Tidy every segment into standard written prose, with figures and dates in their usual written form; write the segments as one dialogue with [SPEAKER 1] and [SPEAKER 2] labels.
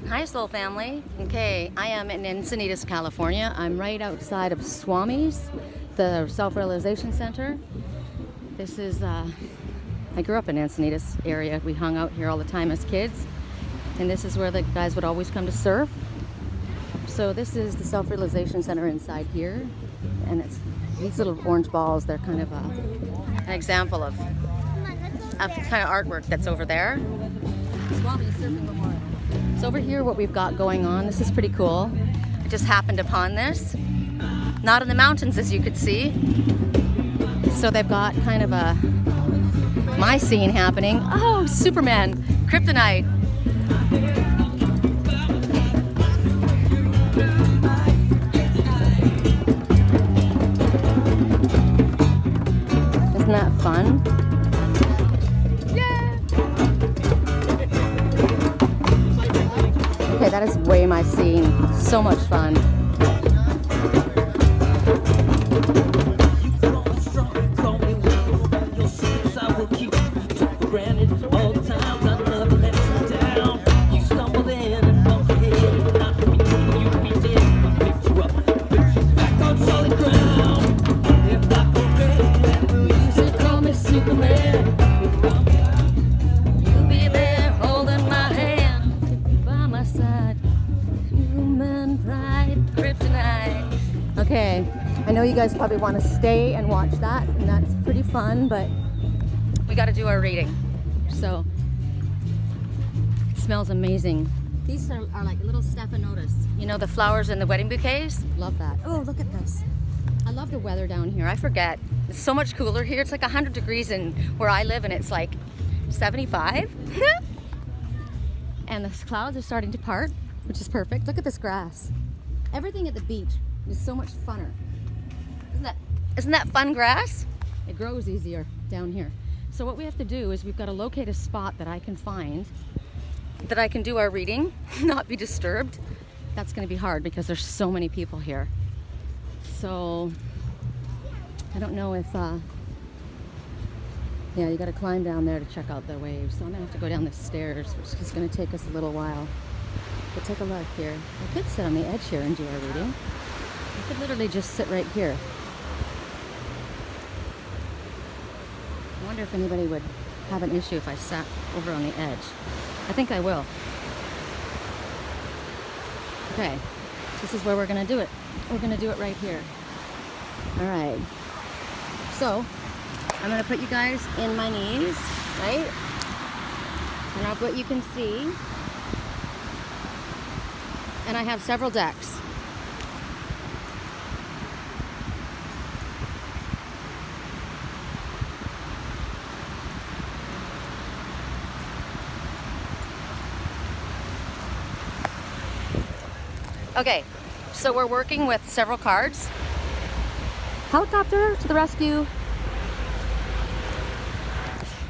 [SPEAKER 1] Hi, Soul Family. Okay, I am in Encinitas, California. I'm right outside of Swami's, the Self-Realization Center. This is, I grew up in Encinitas area. We hung out here all the time as kids. And this is where the guys would always come to surf. So this is the Self-Realization Center inside here. And it's these little orange balls. They're kind of an example of kind of artwork that's over there. Swami's Surfing Memorial. So over here, what we've got going on, this is pretty cool. I just happened upon this. Not in the mountains, as you could see. So they've got kind of my scene happening. Oh, Superman, Kryptonite. Isn't that fun? Okay, that is way my scene. So much fun. Okay, I know you guys probably want to stay and watch that, and that's pretty fun, but we got to do our reading. So, it smells amazing. These are like little stephanotis. You know, the flowers in the wedding bouquets? Love that. Oh, look at this. I love the weather down here. I forget. It's so much cooler here. It's like 100 degrees in where I live, and it's like 75. And the clouds are starting to part, which is perfect. Look at this grass. Everything at the beach is so much funner. Isn't that fun grass? It grows easier down here. So what we have to do is we've got to locate a spot that I can find, that I can do our reading, not be disturbed. That's going to be hard because there's so many people here. So I don't know if, yeah, you got to climb down there to check out the waves. So I'm going to have to go down the stairs, which is going to take us a little while. But take a look here. I could sit on the edge here and do our reading. I could literally just sit right here. I wonder if anybody would have an issue if I sat over on the edge. I think I will. Okay, this is where we're gonna do it. We're gonna do it right here. All right. So, I'm gonna put you guys in my knees, right? And I'll what you can see. And I have several decks. Okay, so we're working with several cards. Helicopter to the rescue.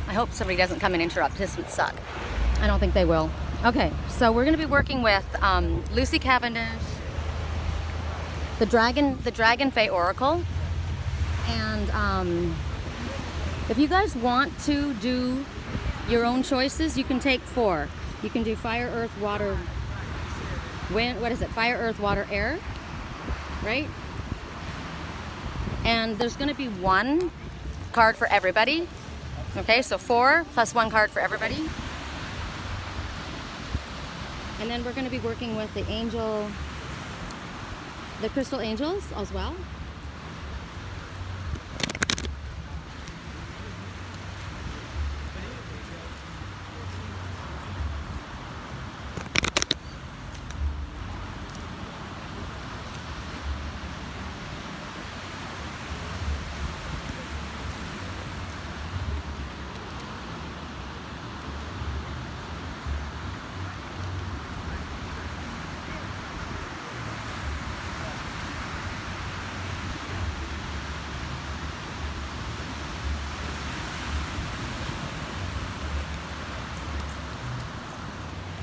[SPEAKER 1] I hope somebody doesn't come and interrupt. This would suck. I don't think they will. Okay, so we're going to be working with Lucy Cavendish, the Dragonfae Oracle, and if you guys want to do your own choices, you can take 4. You can do fire, earth, water, wind. What is it? Fire, earth, water, air, right? And there's going to be 1 card for everybody. Okay, so 4 plus 1 card for everybody. And then we're going to be working with the crystal angels as well.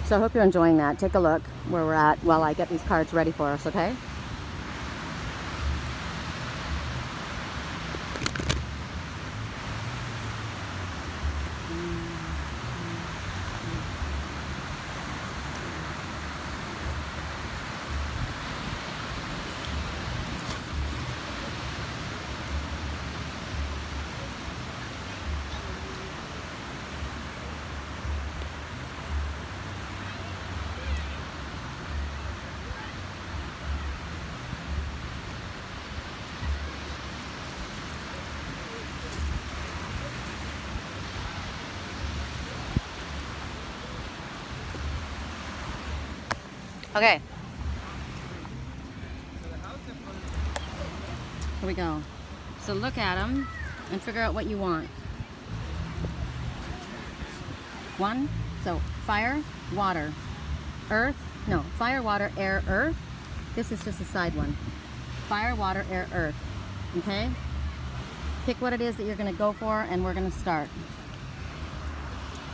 [SPEAKER 1] So I hope you're enjoying that. Take a look where we're at while I get these cards ready for us, okay? Okay. Here we go. So look at them and figure out what you want. One, so fire, water, earth, no, fire, water, air, earth. This is just a side one. Fire, water, air, earth. Okay? Pick what it is that you're going to go for, and we're going to start.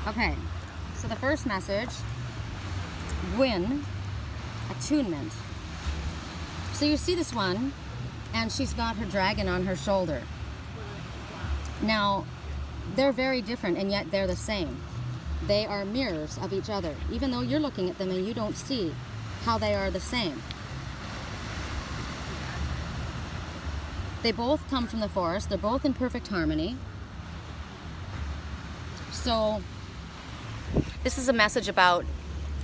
[SPEAKER 1] Okay, so the first message, Gwynn, attunement. So you see this one, and she's got her dragon on her shoulder. Now, they're very different, and yet they're the same. They are mirrors of each other, even though you're looking at them and you don't see how they are the same. They both come from the forest. They're both in perfect harmony. So this is a message about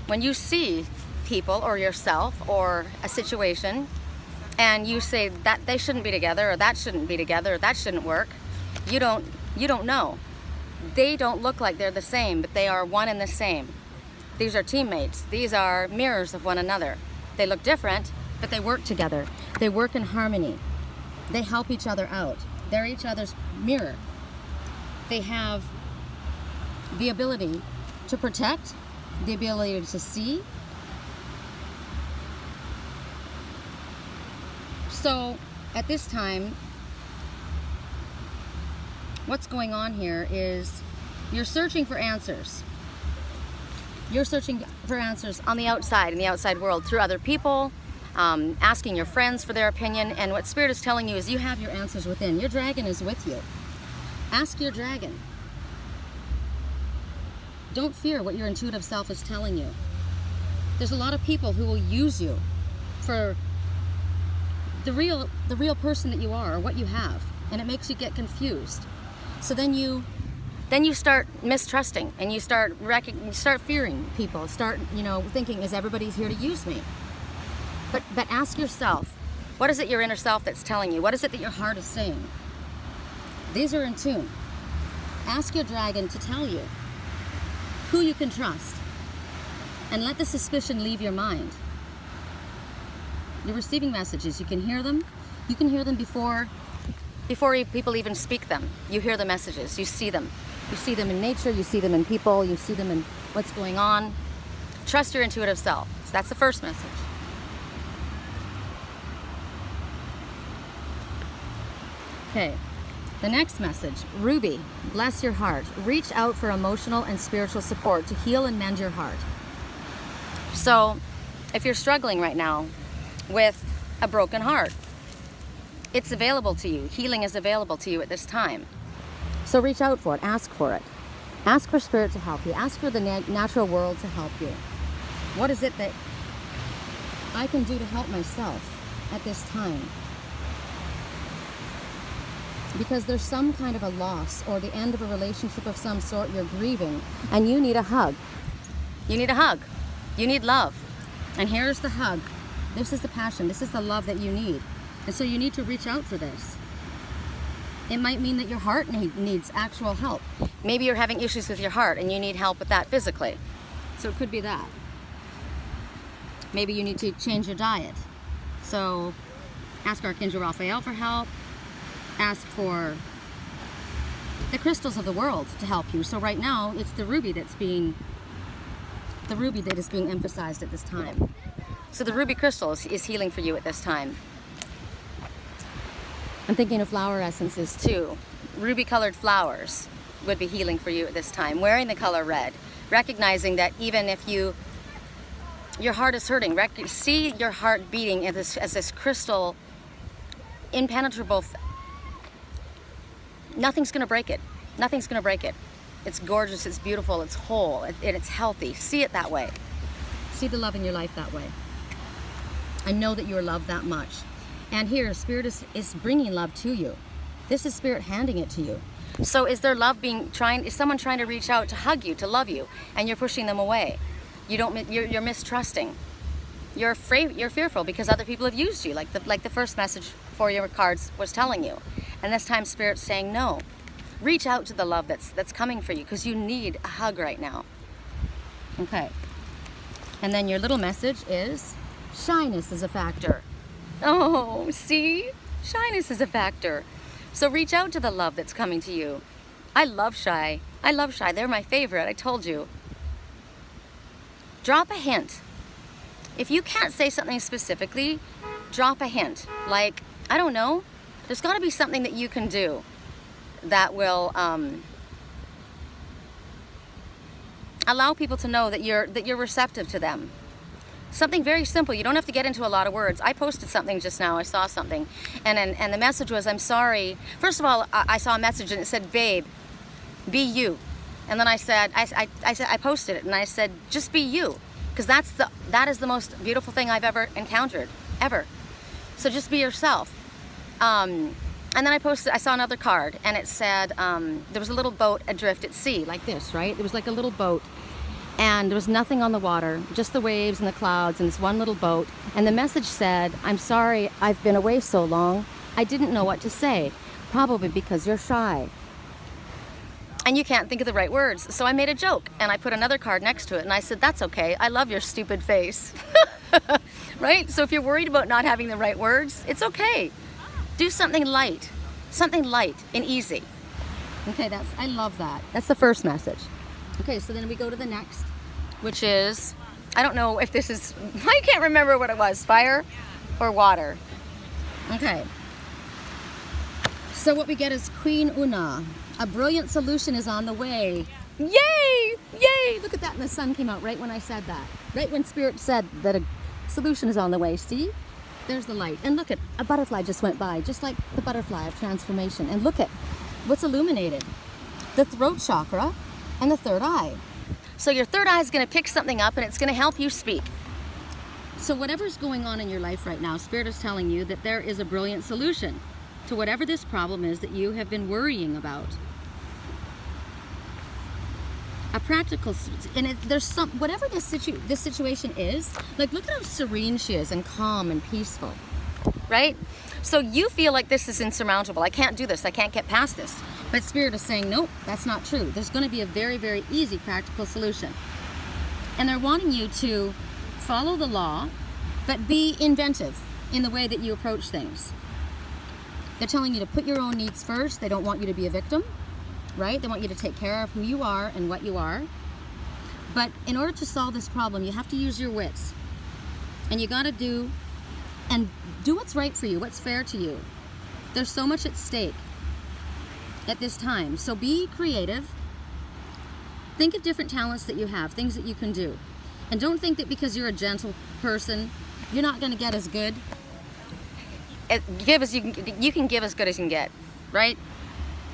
[SPEAKER 1] when you see people or yourself or a situation and you say that they shouldn't be together, or that shouldn't be together, or that shouldn't work, you don't know. They don't look like they're the same, but they are one and the same. These are teammates. These are mirrors of one another. They look different, but they work together. They work in harmony. They help each other out. They're each other's mirror. They have the ability to protect, the ability to see. So at this time, what's going on here is you're searching for answers. You're searching for answers on the outside, in the outside world, through other people, asking your friends for their opinion, and what Spirit is telling you is you have your answers within. Your dragon is with you. Ask your dragon. Don't fear what your intuitive self is telling you. There's a lot of people who will use you for the real person that you are, or what you have, and it makes you get confused. So then you start mistrusting, and you start fearing people. Start, thinking, is everybody here to use me? But ask yourself, what is it your inner self that's telling you? What is it that your heart is saying? These are in tune. Ask your dragon to tell you who you can trust, and let the suspicion leave your mind. You're receiving messages. You can hear them. You can hear them before people even speak them. You hear the messages. You see them. You see them in nature. You see them in people. You see them in what's going on. Trust your intuitive self. So that's the first message. Okay, the next message, Ruby, bless your heart. Reach out for emotional and spiritual support to heal and mend your heart. So, if you're struggling right now with a broken heart, it's available to you. Healing is available to you at this time. So reach out for it. Ask for it. Ask for Spirit to help you. Ask for the natural world to help you. What is it that I can do to help myself at this time? Because there's some kind of a loss or the end of a relationship of some sort you're grieving, and you need a hug. You need a hug. You need love. And here's the hug. This is the passion. This is the love that you need. And so you need to reach out for this. It might mean that your heart needs actual help. Maybe you're having issues with your heart and you need help with that physically. So it could be that. Maybe you need to change your diet. So ask Archangel Raphael for help. Ask for the crystals of the world to help you. So right now, it's the ruby that is being emphasized at this time. So the ruby crystal is healing for you at this time. I'm thinking of flower essences too. Ruby colored flowers would be healing for you at this time. Wearing the color red, recognizing that even if your heart is hurting, see your heart beating as this crystal, impenetrable. Nothing's going to break it. Nothing's going to break it. It's gorgeous, it's beautiful, it's whole, and it's healthy. See it that way. See the love in your life that way. And know that you are loved that much. And here, Spirit is bringing love to you. This is Spirit handing it to you. So is there love is someone trying to reach out to hug you, to love you, and you're pushing them away? You're mistrusting. You're afraid, you're fearful because other people have used you, like the first message for your cards was telling you. And this time Spirit's saying no. Reach out to the love that's coming for you, because you need a hug right now. Okay. And then your little message is, shyness is a factor. Oh, see? Shyness is a factor. So reach out to the love that's coming to you. I love shy. I love shy. They're my favorite. I told you. Drop a hint. If you can't say something specifically, drop a hint. Like, I don't know, there's got to be something that you can do that will allow people to know that you're receptive to them. Something very simple. You don't have to get into a lot of words. I posted something just now. I saw something, and the message was, "I'm sorry." First of all, I saw a message and it said, "Babe, be you." And then I said, I posted it and I said, "Just be you," because that is the most beautiful thing I've ever encountered, ever. So just be yourself. And then I saw another card and it said, there was a little boat adrift at sea, like this, right? It was like a little boat. And there was nothing on the water, just the waves and the clouds and this one little boat. And the message said, "I'm sorry, I've been away so long. I didn't know what to say. Probably because you're shy. And you can't think of the right words." So I made a joke and I put another card next to it and I said, "That's okay. I love your stupid face." Right? So if you're worried about not having the right words, it's okay. Do something light and easy. Okay, I love that. That's the first message. Okay, so then we go to the next, which is, I don't know if this is, I can't remember what it was, fire or water. Okay. So what we get is Queen Oonagh. A brilliant solution is on the way. Yay! Yay! Look at that, and the sun came out right when I said that. Right when Spirit said that a solution is on the way. See? There's the light. And look at, a butterfly just went by, just like the butterfly of transformation. And look at what's illuminated. The throat chakra and the third eye. So your third eye is going to pick something up and it's going to help you speak. So whatever's going on in your life right now, Spirit is telling you that there is a brilliant solution to whatever this problem is that you have been worrying about. A practical, and there's some, whatever this situation is, like look at how serene she is and calm and peaceful, right? So you feel like this is insurmountable. I can't do this. I can't get past this. But Spirit is saying, nope, that's not true. There's going to be a very, very easy practical solution. And they're wanting you to follow the law, but be inventive in the way that you approach things. They're telling you to put your own needs first. They don't want you to be a victim, right? They want you to take care of who you are and what you are. But in order to solve this problem, you have to use your wits. And you got to do what's right for you, what's fair to you. There's so much at stake at this time. So be creative. Think of different talents that you have, things that you can do. And don't think that because you're a gentle person, you're not going to get as good. You can give as good as you can get, right?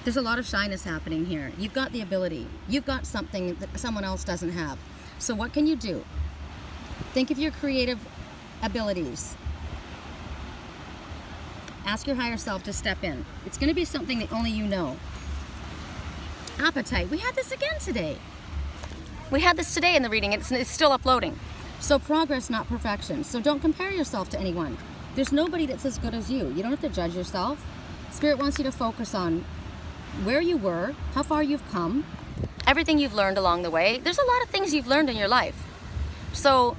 [SPEAKER 1] There's a lot of shyness happening here. You've got the ability. You've got something that someone else doesn't have. So what can you do? Think of your creative abilities. Ask your higher self to step in. It's going to be something that only you know. Apatite. We had this again today. We had this today in the reading. It's still uploading. So progress, not perfection. So don't compare yourself to anyone. There's nobody that's as good as you. You don't have to judge yourself. Spirit wants you to focus on where you were, how far you've come, everything you've learned along the way. There's a lot of things you've learned in your life. So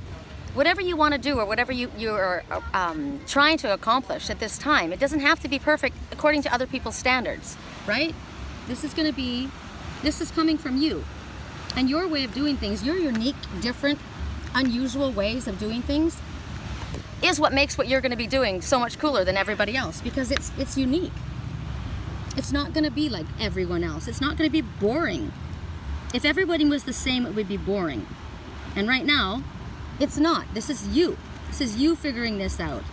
[SPEAKER 1] whatever you want to do or whatever you're trying to accomplish at this time, it doesn't have to be perfect according to other people's standards, right? This is coming from you. And your way of doing things, your unique, different, unusual ways of doing things is what makes what you're going to be doing so much cooler than everybody else, because it's unique. It's not going to be like everyone else. It's not going to be boring. If everybody was the same, it would be boring. And right now, it's not. This is you. This is you figuring this out.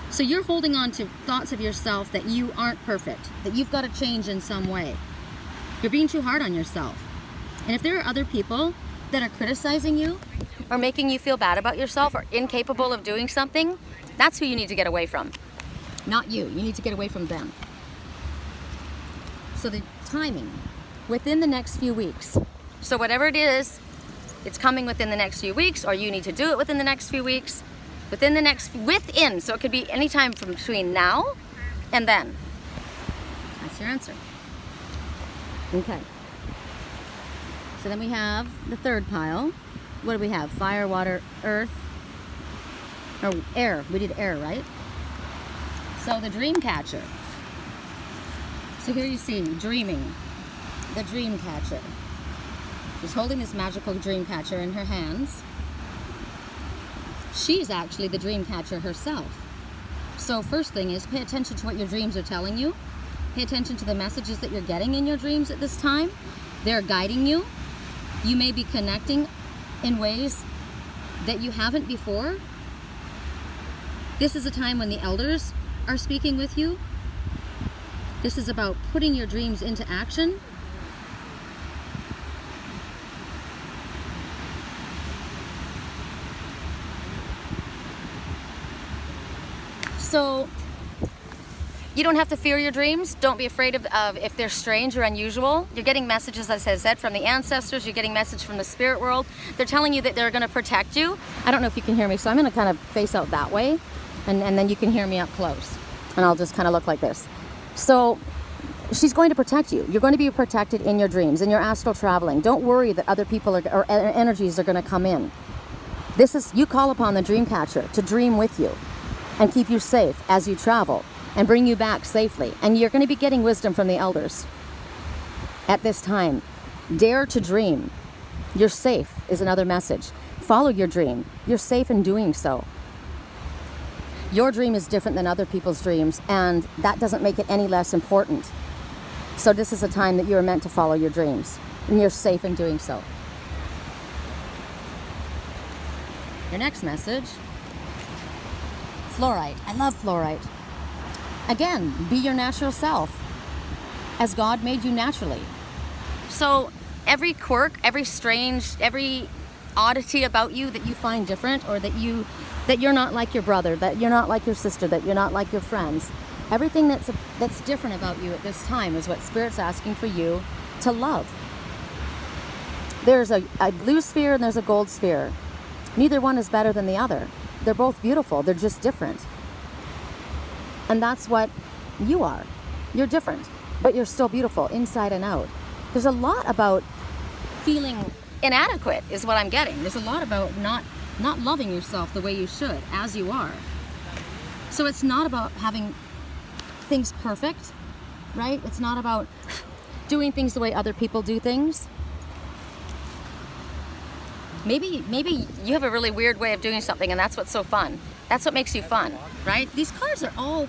[SPEAKER 1] So you're holding on to thoughts of yourself that you aren't perfect, that you've got to change in some way. You're being too hard on yourself. And if there are other people that are criticizing you or making you feel bad about yourself or incapable of doing something, that's who you need to get away from. Not you. You need to get away from them. So the timing, within the next few weeks. So whatever it is, it's coming within the next few weeks, or you need to do it within the next few weeks. So it could be any time from between now and then. That's your answer. Okay. So then we have the third pile. what do we have? Fire, water, earth, or air. We did air, right? So the dream catcher. So here you see dreaming, the dream catcher. She's holding this magical dream catcher in her hands. She's actually the dream catcher herself. So first thing is pay attention to what your dreams are telling you. Pay attention to the messages that you're getting in your dreams at this time. They're guiding you. You may be connecting in ways that you haven't before. This is a time when the elders are speaking with you. This is about putting your dreams into action. So you don't have to fear your dreams. Don't be afraid of if they're strange or unusual. You're getting messages, as I said, from the ancestors. You're getting message from the spirit world. They're telling you that they're going to protect you. I don't know if you can hear me, so I'm going to kind of face out that way, and then you can hear me up close. And I'll just kind of look like this. So she's going to protect you. You're going to be protected in your dreams, in your astral traveling. Don't worry that other people or energies are going to come in. This is, you call upon the dream catcher to dream with you and keep you safe as you travel and bring you back safely. And you're going to be getting wisdom from the elders at this time. Dare to dream. You're safe is another message. Follow your dream. You're safe in doing so. Your dream is different than other people's dreams, and that doesn't make it any less important. So this is a time that you are meant to follow your dreams, and you're safe in doing so. Your next message, Flourite. I love Flourite. Again, be your natural self, as God made you naturally. So every quirk, every strange, every oddity about you that you find different, or that you're not like your brother, that you're not like your sister, that you're not like your friends, everything that's different about you at this time is what Spirit's asking for you to love. There's a blue sphere and there's a gold sphere. Neither one is better than the other. They're both beautiful. They're just different. And that's what you are. You're different, but you're still beautiful inside and out. There's a lot about feeling inadequate is what I'm getting. There's a lot about not loving yourself the way you should, as you are. So it's not about having things perfect, right? It's not about doing things the way other people do things. Maybe you have a really weird way of doing something, and that's what's so fun. That's what makes you fun, right? These cards are all,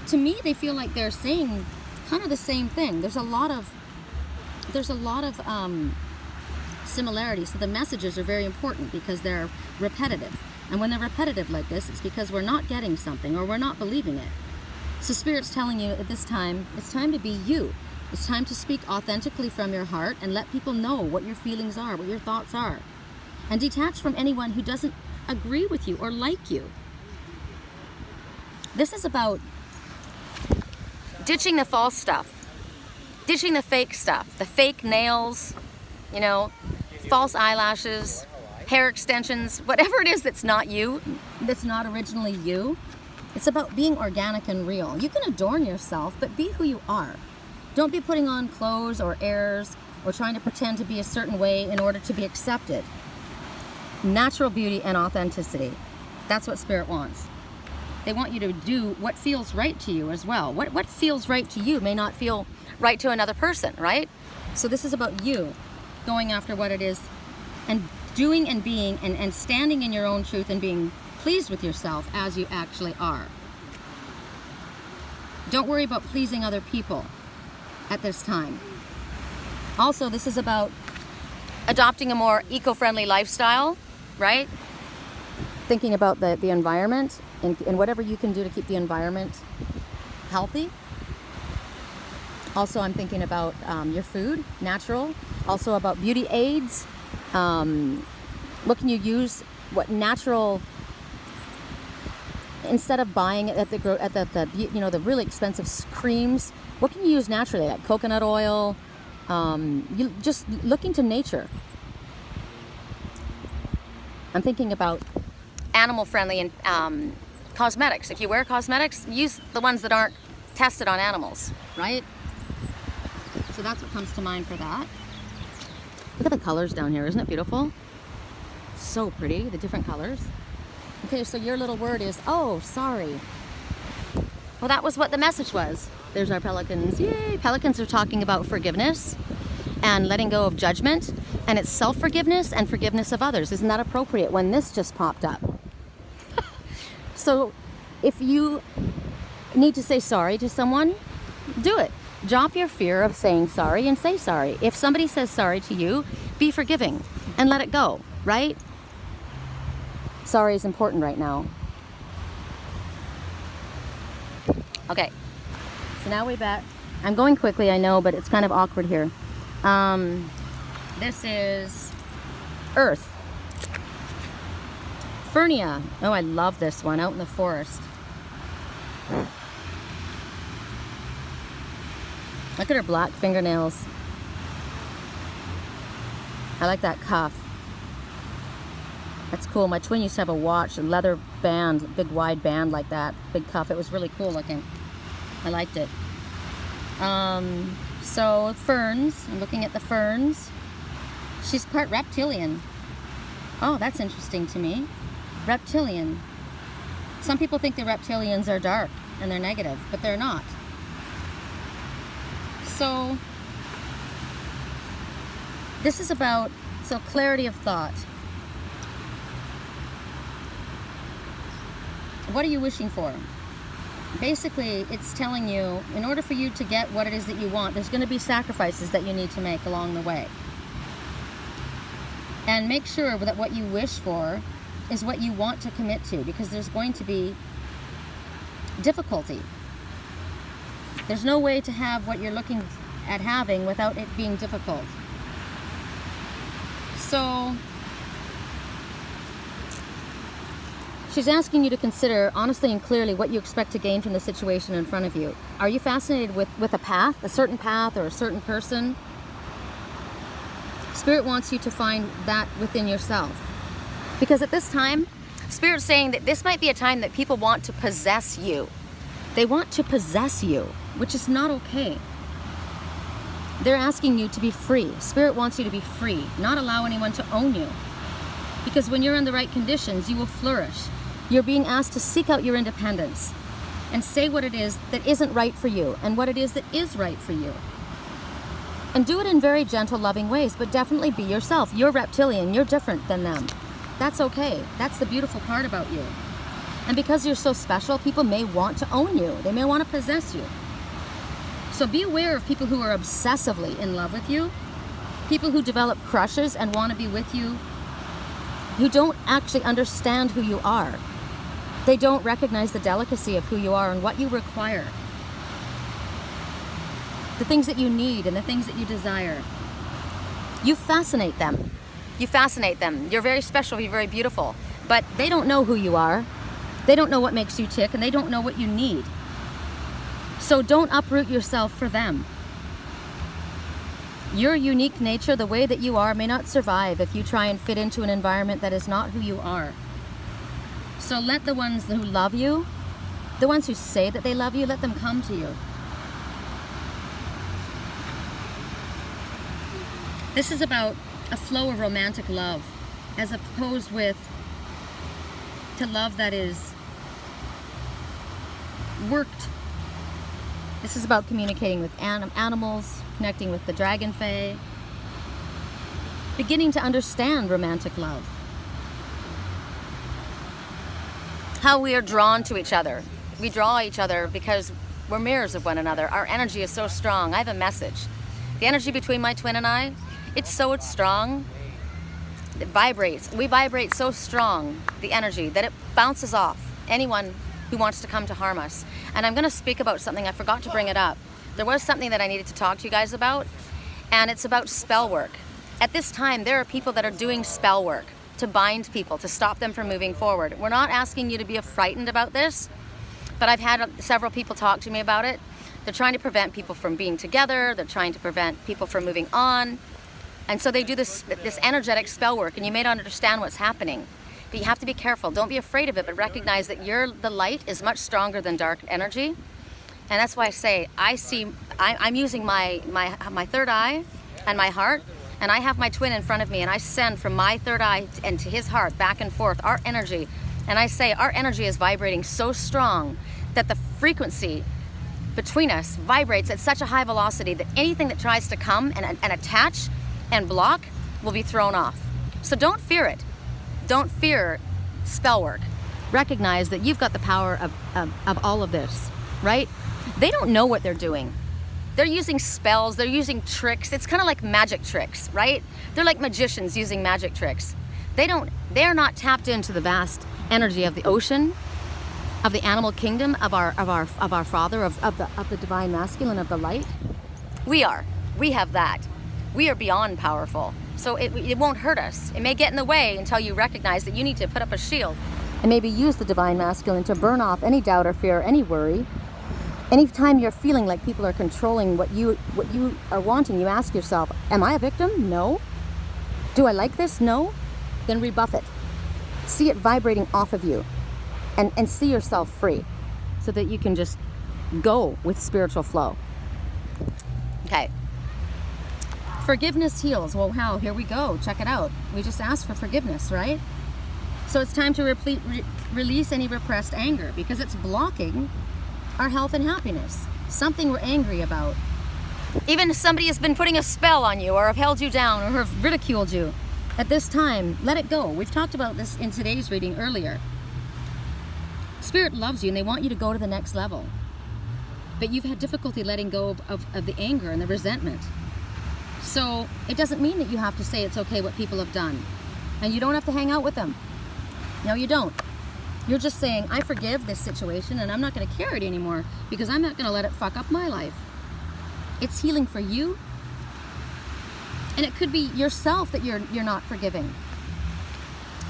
[SPEAKER 1] to me, they feel like they're saying kind of the same thing. There's a lot of similarities. So the messages are very important because they're repetitive. And when they're repetitive like this, it's because we're not getting something or we're not believing it. So Spirit's telling you at this time, it's time to be you. It's time to speak authentically from your heart and let people know what your feelings are, what your thoughts are. And detach from anyone who doesn't agree with you or like you. This is about ditching the false stuff, ditching the fake stuff, the fake nails, you know, false eyelashes, hair extensions, whatever it is that's not you, that's not originally you. It's about being organic and real. You can adorn yourself, but be who you are. Don't be putting on clothes or airs or trying to pretend to be a certain way in order to be accepted. Natural beauty and authenticity. That's what Spirit wants. They want you to do what feels right to you as well. What feels right to you may not feel right to another person, right? So this is about you going after what it is and doing and being and standing in your own truth and being pleased with yourself as you actually are. Don't worry about pleasing other people at this time. Also, this is about adopting a more eco-friendly lifestyle, right? Thinking about the environment and whatever you can do to keep the environment healthy. Also, I'm thinking about your food, natural. Also about beauty aids. What can you use? What natural? Instead of buying it at the really expensive creams, what can you use naturally? Like coconut oil. You just look into nature. I'm thinking about animal-friendly and cosmetics. If you wear cosmetics, use the ones that aren't tested on animals, right? So that's what comes to mind for that. Look at the colors down here. Isn't it beautiful? So pretty, the different colors. Okay, so your little word is, oh, sorry. Well, that was what the message was. There's our pelicans. Yay! Pelicans are talking about forgiveness and letting go of judgment. And it's self-forgiveness and forgiveness of others. Isn't that appropriate when this just popped up? So if you need to say sorry to someone, do it. Drop your fear of saying sorry and say sorry. If somebody says sorry to you, be forgiving and let it go, right? Sorry is important right now. Okay, so now we're back. I'm going quickly, I know, but it's kind of awkward here. This is Earth. Fernia. Oh, I love this one, out in the forest. Look at her black fingernails. I like that cuff. That's cool. My twin used to have a watch, a leather band, a big wide band like that, big cuff. It was really cool looking. I liked it. So ferns, I'm looking at the ferns. She's part reptilian. Oh, that's interesting to me. Reptilian. Some people think the reptilians are dark and they're negative, but they're not. So this is about, clarity of thought. What are you wishing for? Basically, it's telling you, in order for you to get what it is that you want, there's going to be sacrifices that you need to make along the way. And make sure that what you wish for is what you want to commit to, because there's going to be difficulty. There's no way to have what you're looking at having without it being difficult. So she's asking you to consider honestly and clearly what you expect to gain from the situation in front of you. Are you fascinated with a path, a certain path or a certain person? Spirit wants you to find that within yourself. Because at this time, Spirit's saying that this might be a time that people want to possess you. They want to possess you, which is not okay. They're asking you to be free. Spirit wants you to be free, not allow anyone to own you. Because when you're in the right conditions, you will flourish. You're being asked to seek out your independence and say what it is that isn't right for you and what it is that is right for you. And do it in very gentle, loving ways, but definitely be yourself. You're reptilian, you're different than them. That's okay. That's the beautiful part about you. And because you're so special, people may want to own you. They may want to possess you. So be aware of people who are obsessively in love with you, people who develop crushes and want to be with you, who don't actually understand who you are. They don't recognize the delicacy of who you are and what you require. The things that you need and the things that you desire. You fascinate them. You fascinate them. You're very special, you're very beautiful. But they don't know who you are. They don't know what makes you tick, and they don't know what you need. So don't uproot yourself for them. Your unique nature, the way that you are, may not survive if you try and fit into an environment that is not who you are. So let the ones who love you, the ones who say that they love you, let them come to you. This is about a flow of romantic love, as opposed to love that is worked. This is about communicating with animals, connecting with the Dragonfae, beginning to understand romantic love. How we are drawn to each other. We draw each other because we're mirrors of one another. Our energy is so strong. I have a message. The energy between my twin and I, it's so strong. It vibrates. We vibrate so strong, the energy, that it bounces off anyone who wants to come to harm us. And I'm going to speak about something. I forgot to bring it up. There was something that I needed to talk to you guys about, and it's about spell work. At this time, there are people that are doing spell work to bind people, to stop them from moving forward. We're not asking you to be frightened about this, but I've had several people talk to me about it. They're trying to prevent people from being together. They're trying to prevent people from moving on. And so they do this energetic spell work, and you may not understand what's happening. But you have to be careful. Don't be afraid of it, but recognize that the light is much stronger than dark energy. And that's why I say, I'm using my third eye and my heart and I have my twin in front of me, and I send from my third eye and to his heart back and forth our energy, and I say our energy is vibrating so strong that the frequency between us vibrates at such a high velocity that anything that tries to come and attach and block will be thrown off. So don't fear it. Don't fear spell work. Recognize that you've got the power of all of this, right? They don't know what they're doing. They're using spells, they're using tricks. It's kind of like magic tricks, right? They're like magicians using magic tricks. They're not tapped into the vast energy of the ocean, of the animal kingdom, of our Father, of the divine masculine, of the light. We are. We have that. We are beyond powerful. So it won't hurt us. It may get in the way until you recognize that you need to put up a shield and maybe use the divine masculine to burn off any doubt or fear, any worry. Anytime you're feeling like people are controlling what you are wanting, you ask yourself, am I a victim? No. Do I like this? No. Then rebuff it. See it vibrating off of you and see yourself free so that you can just go with spiritual flow. Okay. Forgiveness heals. Well, how? Here we go. Check it out. We just asked for forgiveness, right? So it's time to release any repressed anger because it's blocking our health and happiness. Something we're angry about. Even if somebody has been putting a spell on you or have held you down or have ridiculed you, at this time, let it go. We've talked about this in today's reading earlier. Spirit loves you and they want you to go to the next level. But you've had difficulty letting go of the anger and the resentment. So it doesn't mean that you have to say it's okay what people have done. And you don't have to hang out with them. No, you don't. You're just saying, I forgive this situation and I'm not going to carry it anymore because I'm not going to let it fuck up my life. It's healing for you. And it could be yourself that you're not forgiving.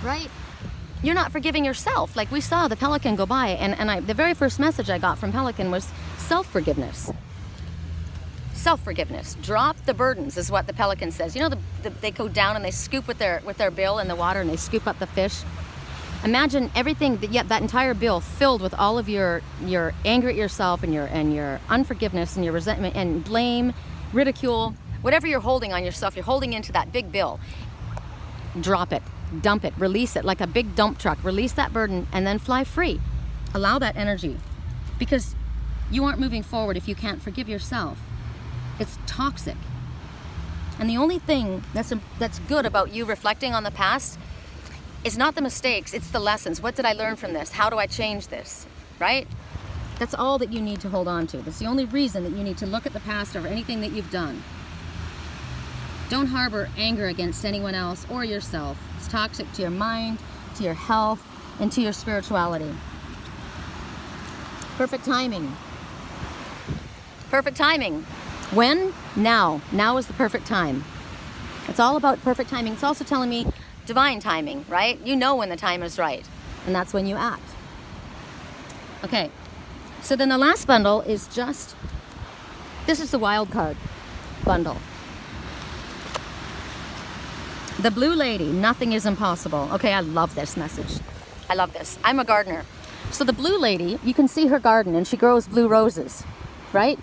[SPEAKER 1] Right? You're not forgiving yourself. Like we saw the pelican go by and the very first message I got from pelican was self-forgiveness. Self-forgiveness. Drop the burdens is what the pelican says. You know, they go down and they scoop with their bill in the water and they scoop up the fish. Imagine everything, that entire bill filled with all of your anger at yourself and your unforgiveness and your resentment and blame, ridicule, whatever you're holding on yourself, you're holding into that big bill. Drop it, dump it, release it like a big dump truck. Release that burden and then fly free. Allow that energy because you aren't moving forward if you can't forgive yourself. It's toxic. And the only thing that's good about you reflecting on the past is not the mistakes, it's the lessons. What did I learn from this? How do I change this? Right? That's all that you need to hold on to. That's the only reason that you need to look at the past over anything that you've done. Don't harbor anger against anyone else or yourself. It's toxic to your mind, to your health, and to your spirituality. Perfect timing. Perfect timing. When? Now. Now is the perfect time. It's all about perfect timing. It's also telling me divine timing, right? You know when the time is right, and that's when you act. Okay, so then the last bundle is this is the wild card bundle. The Blue Lady, nothing is impossible. Okay, I love this message. I love this. I'm a gardener. So the Blue Lady, you can see her garden, and she grows blue roses, right?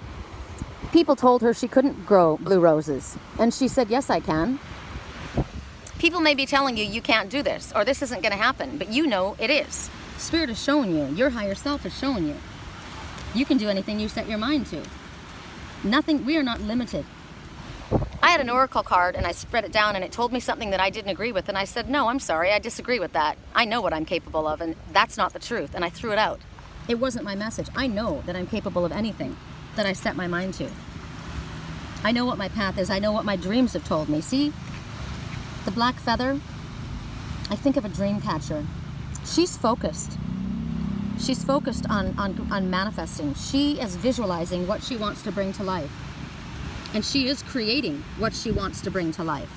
[SPEAKER 1] People told her she couldn't grow blue roses, and she said, yes, I can. People may be telling you can't do this or this isn't going to happen, but you know it is. Spirit is showing you. Your higher self is showing you. You can do anything you set your mind to. Nothing. We are not limited. I had an oracle card and I spread it down and it told me something that I didn't agree with, and I said, no, I'm sorry, I disagree with that. I know what I'm capable of, and that's not the truth, and I threw it out. It wasn't my message. I know that I'm capable of anything that I set my mind to. I know what my path is. I know what my dreams have told me. See? The black feather, I think of a dream catcher. She's focused. She's focused on manifesting. She is visualizing what she wants to bring to life. And she is creating what she wants to bring to life.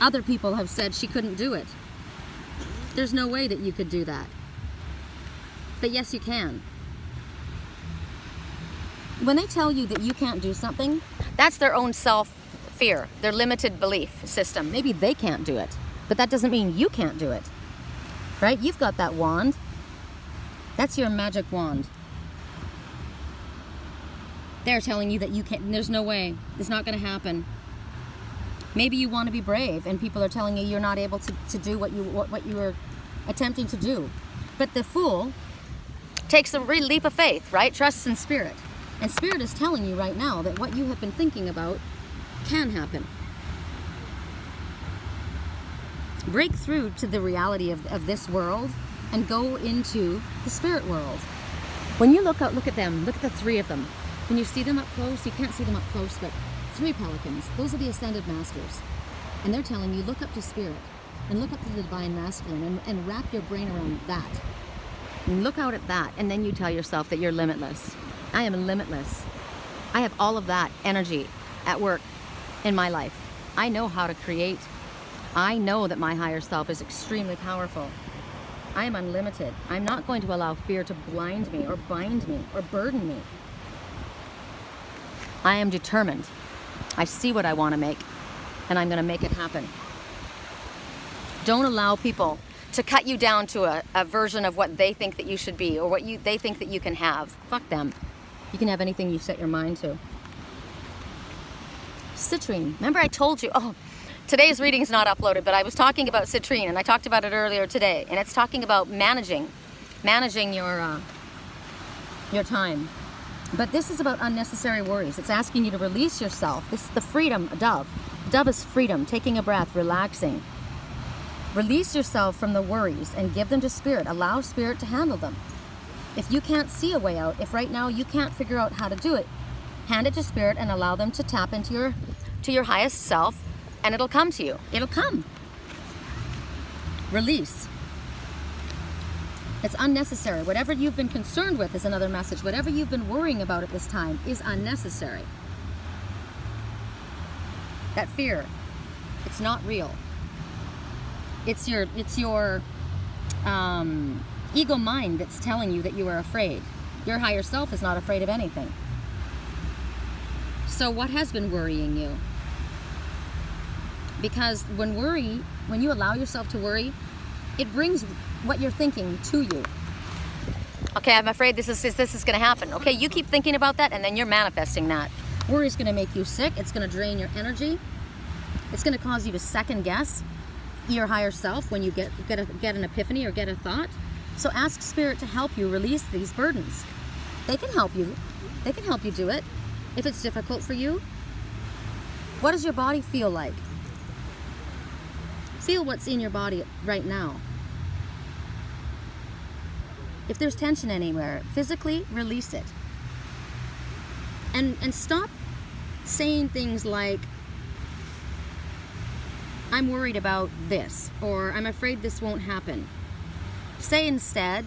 [SPEAKER 1] Other people have said she couldn't do it. There's no way that you could do that. But yes, you can. When they tell you that you can't do something, that's their own self-fear, their limited belief system. Maybe they can't do it, but that doesn't mean you can't do it, right? You've got that wand. That's your magic wand. They're telling you that you can't, there's no way, it's not going to happen. Maybe you want to be brave and people are telling you you're not able to do what you are attempting to do. But the fool takes a real leap of faith, right? Trusts in spirit. And spirit is telling you right now that what you have been thinking about can happen. Break through to the reality of this world and go into the spirit world. When you look out, look at them, look at the three of them. When you see them up close, you can't see them up close, but 3 pelicans, those are the ascended masters. And they're telling you, look up to spirit and look up to the divine masculine and wrap your brain around that. And look out at that, and then you tell yourself that you're limitless. I am limitless. I have all of that energy at work in my life. I know how to create. I know that my higher self is extremely powerful. I am unlimited. I'm not going to allow fear to blind me or bind me or burden me. I am determined. I see what I want to make, and I'm going to make it happen. Don't allow people to cut you down to a version of what they think that you should be or what they think that you can have. Fuck them. You can have anything you set your mind to. Citrine. Remember I told you, today's reading's not uploaded, but I was talking about Citrine, and I talked about it earlier today, and it's talking about managing your time. But this is about unnecessary worries. It's asking you to release yourself. This is the freedom dove. Dove is freedom, taking a breath, relaxing. Release yourself from the worries and give them to spirit. Allow spirit to handle them. If you can't see a way out, if right now you can't figure out how to do it, hand it to spirit and allow them to tap into your highest self, and it'll come to you. It'll come. Release. It's unnecessary. Whatever you've been concerned with is another message. Whatever you've been worrying about at this time is unnecessary. That fear, it's not real. It's your ego mind that's telling you that you are afraid. Your higher self is not afraid of anything. So what has been worrying you? Because when you allow yourself to worry, it brings what you're thinking to you. Okay, I'm afraid this is going to happen. Okay, you keep thinking about that, and then you're manifesting that. Worry is going to make you sick. It's going to drain your energy. It's going to cause you to second guess your higher self when you get an epiphany or get a thought. So ask spirit to help you release these burdens. They can help you. They can help you do it if it's difficult for you. What does your body feel like? Feel what's in your body right now. If there's tension anywhere, physically release it. And stop saying things like, I'm worried about this, or I'm afraid this won't happen. Say instead,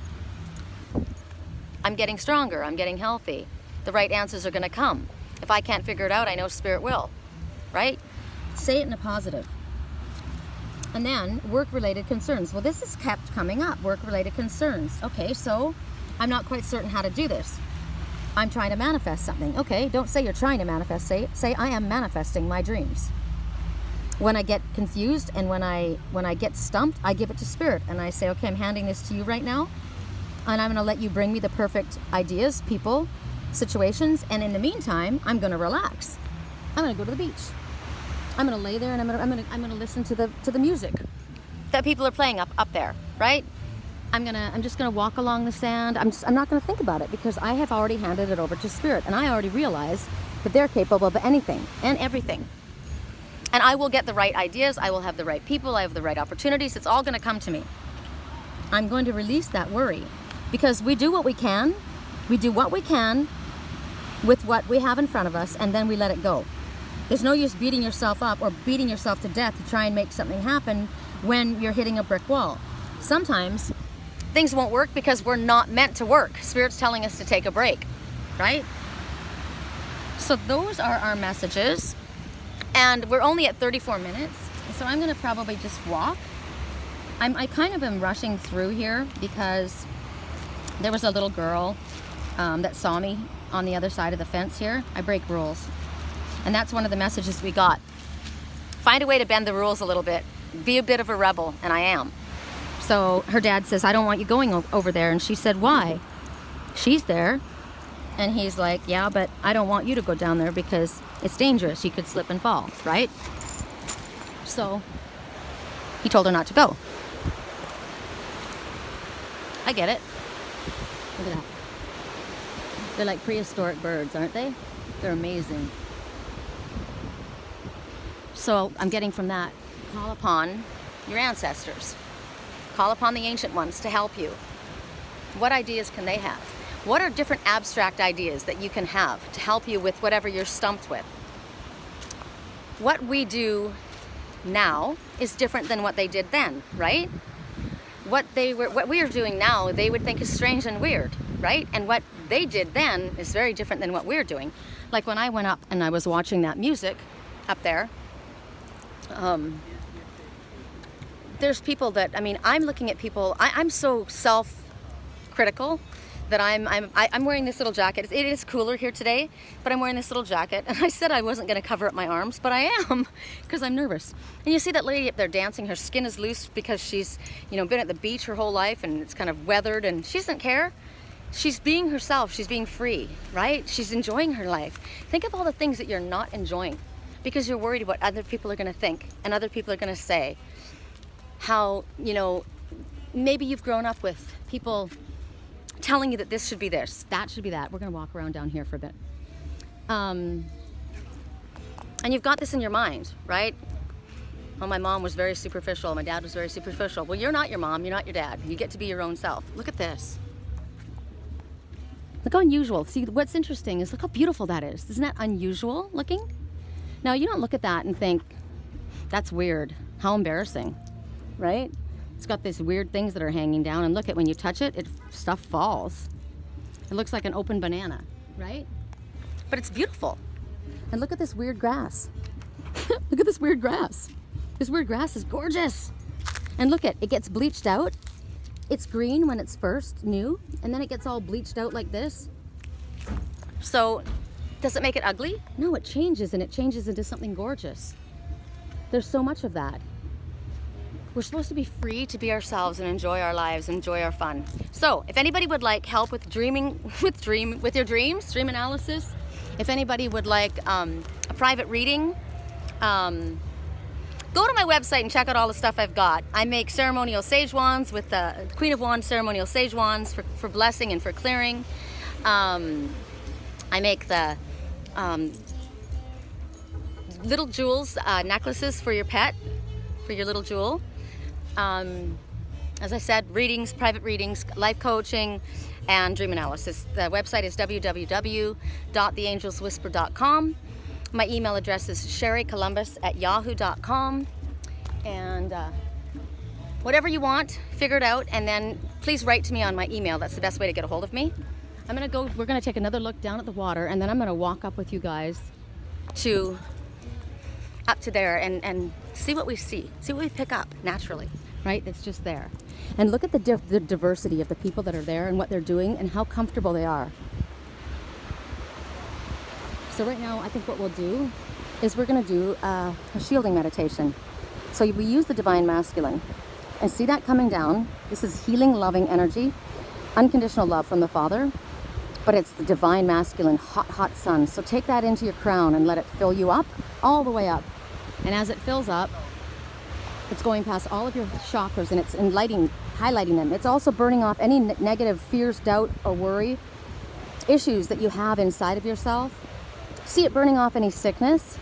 [SPEAKER 1] I'm getting stronger, I'm getting healthy. The right answers are going to come. If I can't figure it out, I know spirit will, right? Say it in a positive. And then work-related concerns. Well, this is kept coming up, work-related concerns. Okay, so I'm not quite certain how to do this. I'm trying to manifest something. Okay, don't say you're trying to manifest. Say I am manifesting my dreams. When I get confused and when I get stumped, I give it to spirit and I say, okay, I'm handing this to you right now, and I'm going to let you bring me the perfect ideas, people, situations, and in the meantime, I'm going to relax. I'm going to go to the beach. I'm going to lay there and I'm going to listen to the music that people are playing up there, right? I'm just going to walk along the sand. I'm not going to think about it because I have already handed it over to spirit, and I already realize that they're capable of anything and everything. And I will get the right ideas, I will have the right people, I have the right opportunities, it's all going to come to me. I'm going to release that worry because we do what we can. We do what we can with what we have in front of us, and then we let it go. There's no use beating yourself up or beating yourself to death to try and make something happen when you're hitting a brick wall. Sometimes things won't work because we're not meant to work. Spirit's telling us to take a break, right? So those are our messages. And we're only at 34 minutes, so I'm going to probably just walk. I kind of am rushing through here because there was a little girl that saw me on the other side of the fence here. I break rules. And that's one of the messages we got. Find a way to bend the rules a little bit. Be a bit of a rebel, and I am. So her dad says, I don't want you going over there. And she said, why? She's there. And he's like, yeah, but I don't want you to go down there because it's dangerous. You could slip and fall, right? So he told her not to go. I get it. Look at that. They're like prehistoric birds, aren't they? They're amazing. So I'm getting from that, call upon your ancestors. Call upon the ancient ones to help you. What ideas can they have? What are different abstract ideas that you can have to help you with whatever you're stumped with? What we do now is different than what they did then, right? What we are doing now, they would think is strange and weird, right? And what they did then is very different than what we're doing. Like when I went up and I was watching that music up there, there's people that, I mean, I'm looking at people, I'm so self-critical that I'm wearing this little jacket. It is cooler here today, but I'm wearing this little jacket. And I said I wasn't going to cover up my arms, but I am because I'm nervous. And you see that lady up there dancing. Her skin is loose because she's, you know, been at the beach her whole life and it's kind of weathered, and she doesn't care. She's being herself. She's being free, right? She's enjoying her life. Think of all the things that you're not enjoying because you're worried what other people are going to think and other people are going to say. How, you know, maybe you've grown up with people telling you that this should be this, that should be that. We're going to walk around down here for a bit. And you've got this in your mind, right? Well, my mom was very superficial. My dad was very superficial. Well, you're not your mom. You're not your dad. You get to be your own self. Look at this. Look how unusual. See, what's interesting is look how beautiful that is. Isn't that unusual looking? Now, you don't look at that and think, that's weird. How embarrassing, right? It's got these weird things that are hanging down, and look at when you touch it, stuff falls. It looks like an open banana, right? But it's beautiful. And look at this weird grass. Look at this weird grass. This weird grass is gorgeous. And look at it gets bleached out. It's green when it's first new, and then it gets all bleached out like this. So, does it make it ugly? No, it changes, and it changes into something gorgeous. There's so much of that. We're supposed to be free to be ourselves and enjoy our lives, enjoy our fun. So, if anybody would like help with dreaming, with your dreams, dream analysis, if anybody would like a private reading, go to my website and check out all the stuff I've got. I make ceremonial sage wands with the Queen of Wands ceremonial sage wands for blessing and for clearing. I make the little jewels, necklaces for your pet, for your little jewel. As I said, readings, private readings, life coaching, and dream analysis. The website is www.theangelswhisper.com. My email address is sherrycolumbus@yahoo.com. And whatever you want, figure it out, and then please write to me on my email. That's the best way to get a hold of me. We're gonna take another look down at the water, and then I'm gonna walk up with you guys up to there and see what we see what we pick up naturally, right? It's just there. And look at the diversity of the people that are there and what they're doing and how comfortable they are. So right now, I think what we'll do is we're gonna do a shielding meditation. So we use the Divine Masculine, and see that coming down. This is healing, loving energy, unconditional love from the Father, but it's the Divine Masculine, hot, hot sun. So take that into your crown and let it fill you up, all the way up. And as it fills up, it's going past all of your chakras, and it's highlighting them. It's also burning off any negative fears, doubt, or worry, issues that you have inside of yourself. See it burning off any sickness,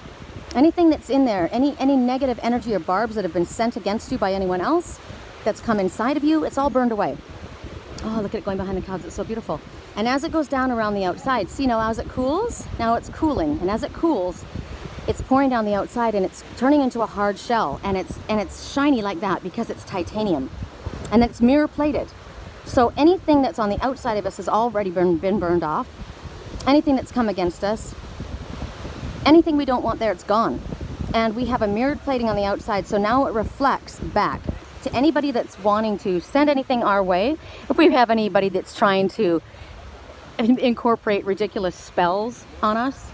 [SPEAKER 1] anything that's in there, any negative energy or barbs that have been sent against you by anyone else that's come inside of you. It's all burned away. Oh, look at it going behind the clouds. It's so beautiful. And as it goes down around the outside, see now as it cools, now it's cooling. And as it cools, it's pouring down the outside, and it's turning into a hard shell, and it's shiny like that because it's titanium, and it's mirror plated. So anything that's on the outside of us has already been burned off. Anything that's come against us, anything we don't want there, it's gone. And we have a mirrored plating on the outside, so now it reflects back to anybody that's wanting to send anything our way. If we have anybody that's trying to incorporate ridiculous spells on us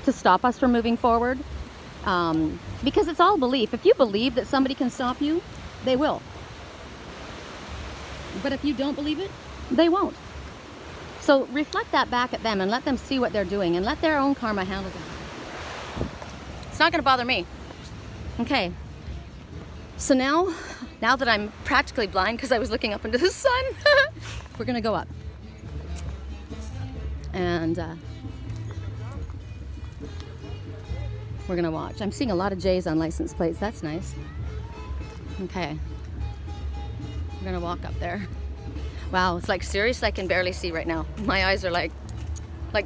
[SPEAKER 1] to stop us from moving forward, because it's all belief. If you believe that somebody can stop you, they will. But if you don't believe it, they won't. So reflect that back at them and let them see what they're doing, and let their own karma handle them. It's not going to bother me. Okay, So now that I'm practically blind because I was looking up into the sun, we're gonna go up. And we're gonna watch. I'm seeing a lot of J's on license plates. That's nice. Okay. We're gonna walk up there. Wow, it's like seriously, I can barely see right now. My eyes are like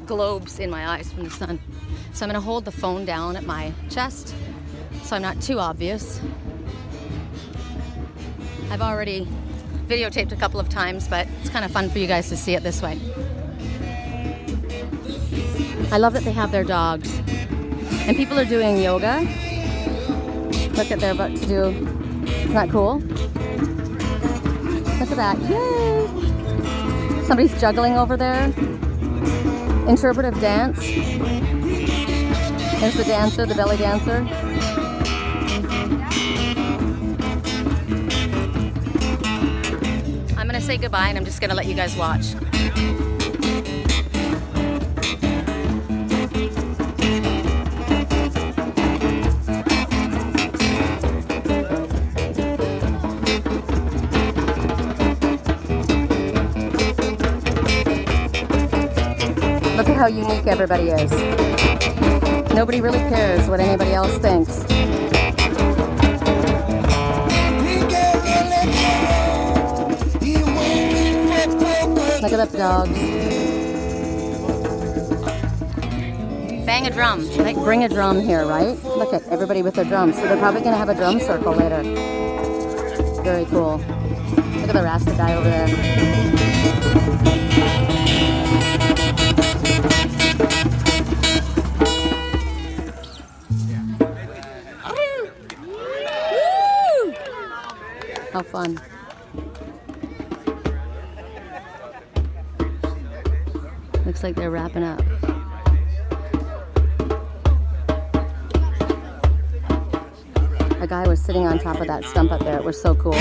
[SPEAKER 1] globes in my eyes from the sun. So I'm gonna hold the phone down at my chest so I'm not too obvious. I've already videotaped a couple of times, but it's kind of fun for you guys to see it this way. I love that they have their dogs. And people are doing yoga. Look at they're about to do, isn't that cool? Look at that, yay! Somebody's juggling over there. Interpretive dance. There's the dancer, the belly dancer. I'm gonna say goodbye and I'm just gonna let you guys watch. Look at how unique everybody is. Nobody really cares what anybody else thinks. Look at the dogs. Bang a drum. Like bring a drum here, right? Look at everybody with their drums. So they're probably gonna have a drum circle later. Very cool. Look at the Rasta guy over there. How fun. Looks like they're wrapping up. A guy was sitting on top of that stump up there. It was so cool.